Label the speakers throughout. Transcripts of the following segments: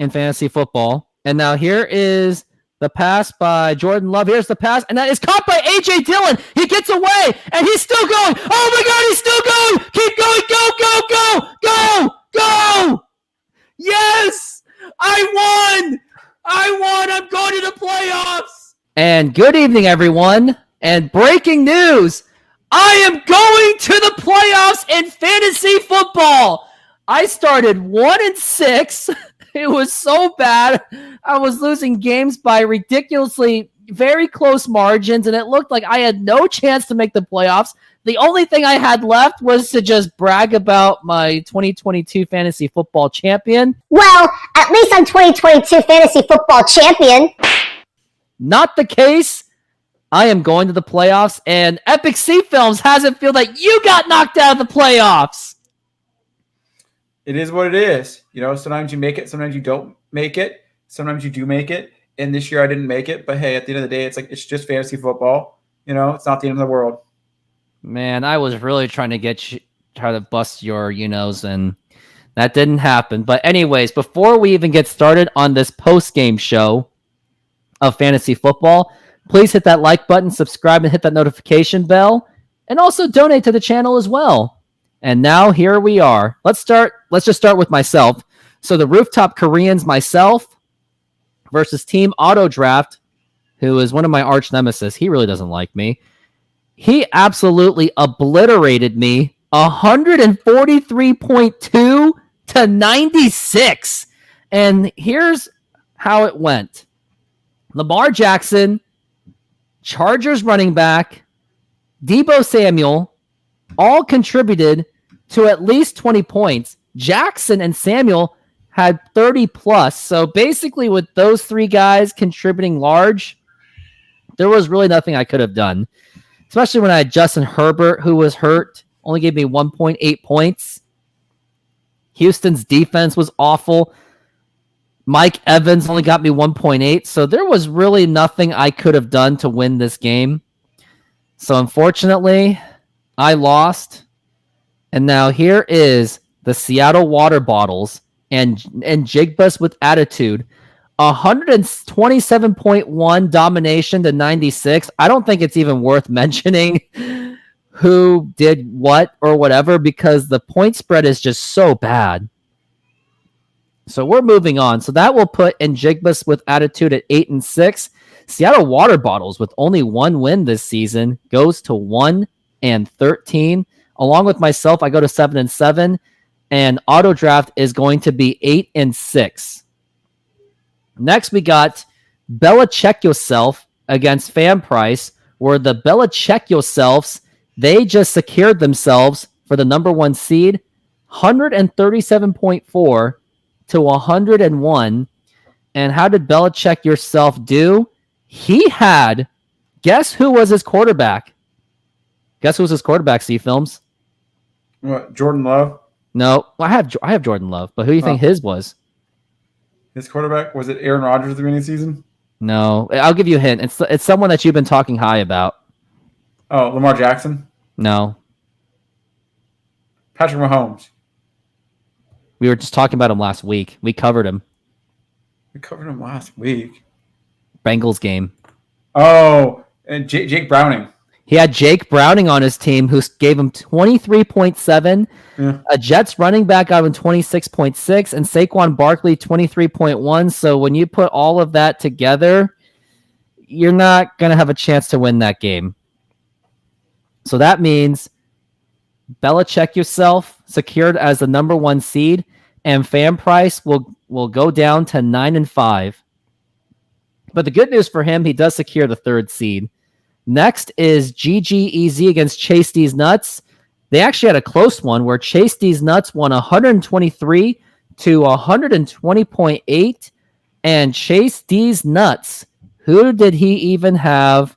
Speaker 1: in fantasy football. And now here is the pass by Jordan Love. Here's the pass, and that is caught by A.J. Dillon. He gets away, and he's still going. Oh, my God, he's still going. Keep going. Go, go, go, go, go. Yes, I won. I'm going to the playoffs. And good evening, everyone. And breaking news, I am going to the playoffs in fantasy football. I started 1-6. It was so bad. I was losing games by ridiculously very close margins, and it looked like I had no chance to make the playoffs. The only thing I had left was to just brag about my 2022 fantasy football champion.
Speaker 2: Well, at least I'm 2022 fantasy football champion.
Speaker 1: Not the case. I am going to the playoffs, and Epic Sea Films has it feel like you got knocked out of the playoffs.
Speaker 3: It is what it is. You know, sometimes you make it, sometimes you don't make it, sometimes you do make it. And this year I didn't make it, but hey, at the end of the day, it's just fantasy football. You know, it's not the end of the world.
Speaker 1: Man, I was really trying to try to bust your you-knows, and that didn't happen. But anyways, before we even get started on this post-game show of fantasy football, please hit that like button, subscribe, and hit that notification bell, and also donate to the channel as well. And now here we are. Let's just start with myself. So the Rooftop Koreans, myself, versus Team Auto Draft, who is one of my arch nemesis. He really doesn't like me. He absolutely obliterated me 143.2 to 96. And here's how it went. Lamar Jackson, Chargers running back, Deebo Samuel, all contributed to at least 20 points. Jackson and Samuel had 30 plus. So basically with those three guys contributing large, there was really nothing I could have done. Especially when I had Justin Herbert, who was hurt, only gave me 1.8 points. Houston's defense was awful. Mike Evans only got me 1.8. So there was really nothing I could have done to win this game. So unfortunately, I lost. And now here is the Seattle Water Bottles and Jigbus with attitude. 127.1 domination to 96. I don't think it's even worth mentioning who did what or whatever because the point spread is just so bad. So we're moving on. So that will put Jigbus with attitude at 8-6. Seattle Water Bottles with only one win this season goes to 1-13. Along with myself, I go to 7-7, and Auto Draft is going to be 8-6. Next, we got Belichick Yourself against Fan Price, where the Belichick Yourselves, they just secured themselves for the number one seed, 137.4 to 101. And how did Belichick Yourself do? He had, guess who was his quarterback? Guess who was his quarterback, C-Films?
Speaker 3: What, Jordan Love?
Speaker 1: No, I have Jordan Love, but who do you think his was?
Speaker 3: His quarterback? Was it Aaron Rodgers at the beginning of the season?
Speaker 1: No, I'll give you a hint. It's someone that you've been talking high about.
Speaker 3: Oh, Lamar Jackson?
Speaker 1: No.
Speaker 3: Patrick Mahomes.
Speaker 1: We were just talking about him last week. We covered him.
Speaker 3: We covered him last week.
Speaker 1: Bengals game.
Speaker 3: Oh, and Jake Browning.
Speaker 1: He had Jake Browning on his team, who gave him 23.7. Yeah. A Jets running back got him 26.6, and Saquon Barkley 23.1. So when you put all of that together, you're not going to have a chance to win that game. So that means Belichick Yourself secured as the number one seed, and Fan Price will go down to 9-5. But the good news for him, he does secure the third seed. Next is GGEZ against Chase D's Nuts. They actually had a close one where Chase D's Nuts won 123 to 120.8. And Chase D's Nuts, who did he even have?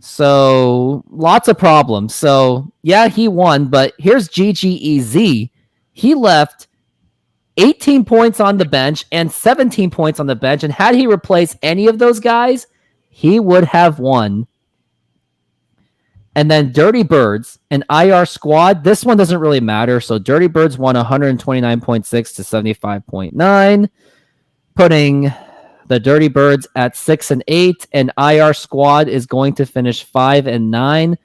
Speaker 1: So lots of problems. So yeah, he won, but here's GGEZ. He left 18 points on the bench and 17 points on the bench. And had he replaced any of those guys, he would have won. And then Dirty Birds, an IR squad. This one doesn't really matter. So Dirty Birds won 129.6 to 75.9. putting the Dirty Birds at 6-8, and IR Squad is going to finish 5-9,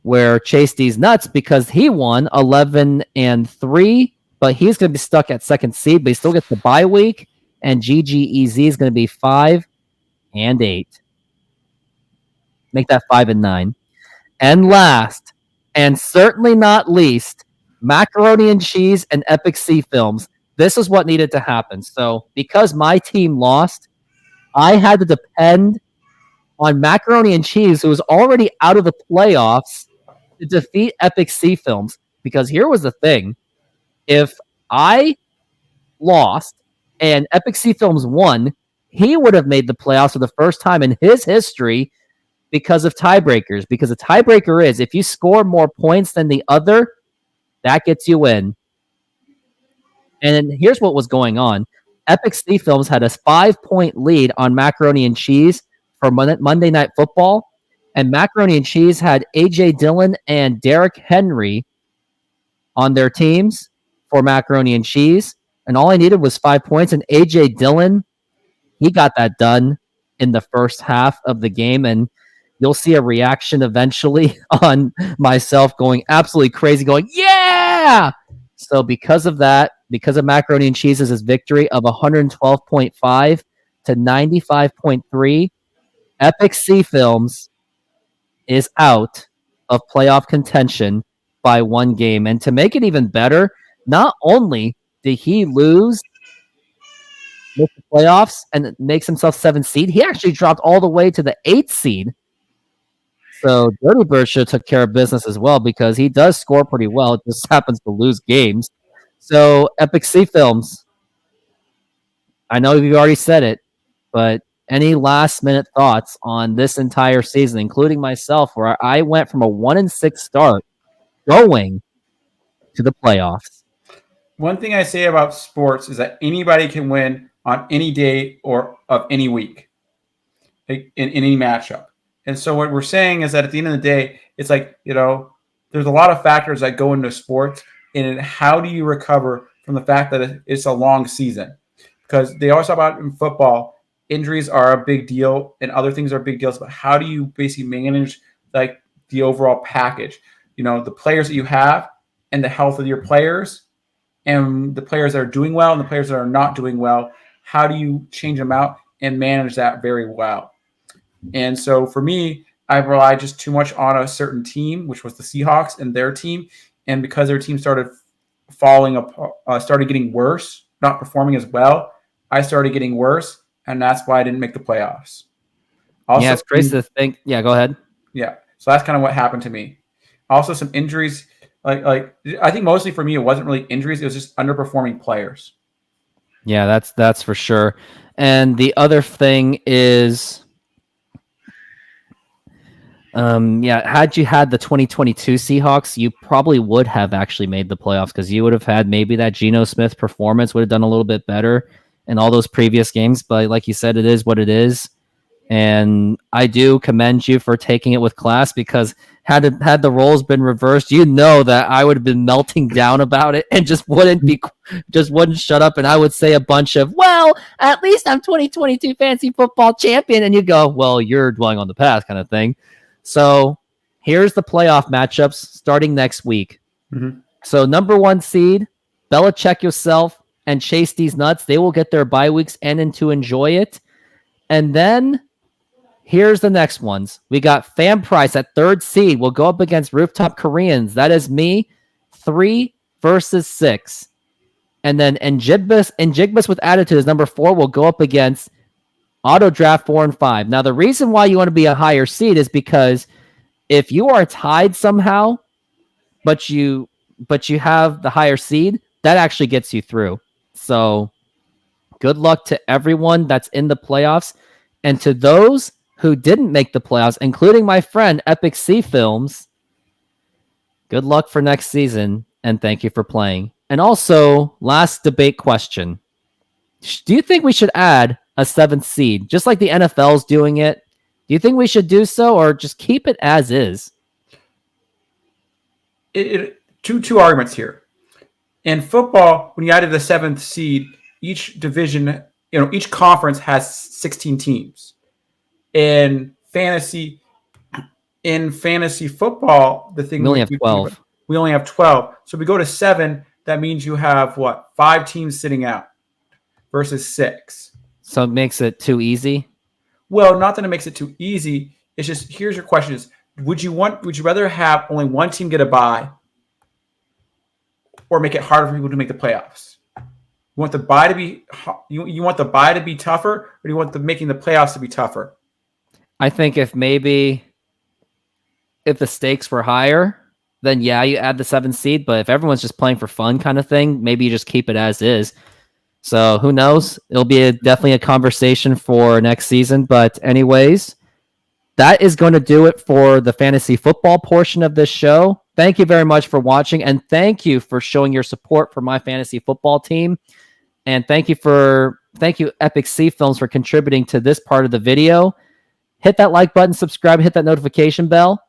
Speaker 1: where Chase D's nuts because he won 11-3, but he's going to be stuck at second seed, but he still gets the bye week, and GGEZ is going to be 5-8. Make that 5-9. And last, and certainly not least, Macaroni and Cheese and Epic Sea Films. This is what needed to happen. So because my team lost, I had to depend on Macaroni and Cheese, who was already out of the playoffs, to defeat Epic Sea Films. Because here was the thing. If I lost and Epic Sea Films won, he would have made the playoffs for the first time in his history because of tiebreakers. Because the tiebreaker is if you score more points than the other, that gets you in. And here's what was going on. Epic Sea Films had a 5-point lead on Macaroni and Cheese for Monday Night Football. And Macaroni and Cheese had AJ Dillon and Derrick Henry on their teams for Macaroni and Cheese. And all I needed was 5 points. And AJ Dillon, he got that done in the first half of the game. And you'll see a reaction eventually on myself going absolutely crazy, going, yeah! So because of that, because of Macaroni and Cheese's victory of 112.5 to 95.3, Epic Sea Films is out of playoff contention by one game. And to make it even better, not only did he lose with the playoffs and makes himself 7th seed, he actually dropped all the way to the 8th seed. So Dirty Bird should have took care of business as well because he does score pretty well. It just happens to lose games. So Epic Sea Films, I know you've already said it, but any last-minute thoughts on this entire season, including myself, where I went from a 1-6 start going to the playoffs?
Speaker 3: One thing I say about sports is that anybody can win on any day or of any week in any matchup. And so what we're saying is that at the end of the day, it's like, there's a lot of factors that go into sports, and how do you recover from the fact that it's a long season? Because they always talk about in football, injuries are a big deal and other things are big deals, but how do you basically manage like the overall package? The players that you have and the health of your players and the players that are doing well and the players that are not doing well, how do you change them out and manage that very well? And so for me, I relied just too much on a certain team, which was the Seahawks and their team. And because their team started falling apart, started getting worse, not performing as well, I started getting worse. And that's why I didn't make the playoffs. Also,
Speaker 1: yeah, it's crazy to think. Yeah, go ahead.
Speaker 3: Yeah. So that's kind of what happened to me. Also, some injuries. Like I think mostly for me, it wasn't really injuries. It was just underperforming players.
Speaker 1: Yeah, that's for sure. And the other thing is, had you had the 2022 Seahawks, you probably would have actually made the playoffs because you would have had maybe that Geno Smith performance would have done a little bit better in all those previous games. But like you said, it is what it is. And I do commend you for taking it with class because had the roles been reversed, that I would have been melting down about it and just wouldn't shut up. And I would say a bunch of, well, at least I'm 2022 fantasy football champion. And you go, well, you're dwelling on the past kind of thing. So here's the playoff matchups starting next week.
Speaker 3: Mm-hmm.
Speaker 1: So number 1 seed, Belichick yourself and Chase these nuts. They will get their bye weeks and to enjoy it. And then here's the next ones. We got Fan Price at 3rd seed. We'll go up against Rooftop Koreans. That is me, 3 versus 6. And then Enjigbus with Attitude is number 4. We'll go up against Auto Draft 4 and 5. Now, the reason why you want to be a higher seed is because if you are tied somehow, but you have the higher seed, that actually gets you through. So good luck to everyone that's in the playoffs. And to those who didn't make the playoffs, including my friend Epic Sea Films, good luck for next season, and thank you for playing. And also, last debate question. Do you think we should add a 7th seed, just like the NFL's doing it? Do you think we should do so, or just keep it as is?
Speaker 3: Two arguments here. In football, when you added the 7th seed, each division each conference has 16 teams. In fantasy football, the thing
Speaker 1: We only have 12.
Speaker 3: We only have 12. So if we go to 7, that means you have what? 5 teams sitting out versus 6.
Speaker 1: So it makes it too easy.
Speaker 3: Well, not that it makes it too easy. It's just, here's your question: is would you rather have only one team get a bye, or make it harder for people to make the playoffs? You want the bye to be you want the bye to be tougher, or do you want making the playoffs to be tougher?
Speaker 1: I think if the stakes were higher, then yeah, you add the 7th seed. But if everyone's just playing for fun kind of thing, maybe you just keep it as is. So who knows? It'll be definitely a conversation for next season. But anyways, that is going to do it for the fantasy football portion of this show. Thank you very much for watching, and thank you for showing your support for my fantasy football team. And thank you Epic Sea Films for contributing to this part of the video. Hit that like button, subscribe, hit that notification bell,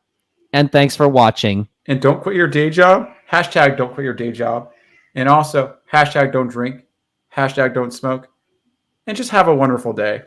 Speaker 1: and thanks for watching.
Speaker 3: And don't quit your day job. Hashtag don't quit your day job. And also hashtag don't drink. Hashtag don't smoke. And just have a wonderful day.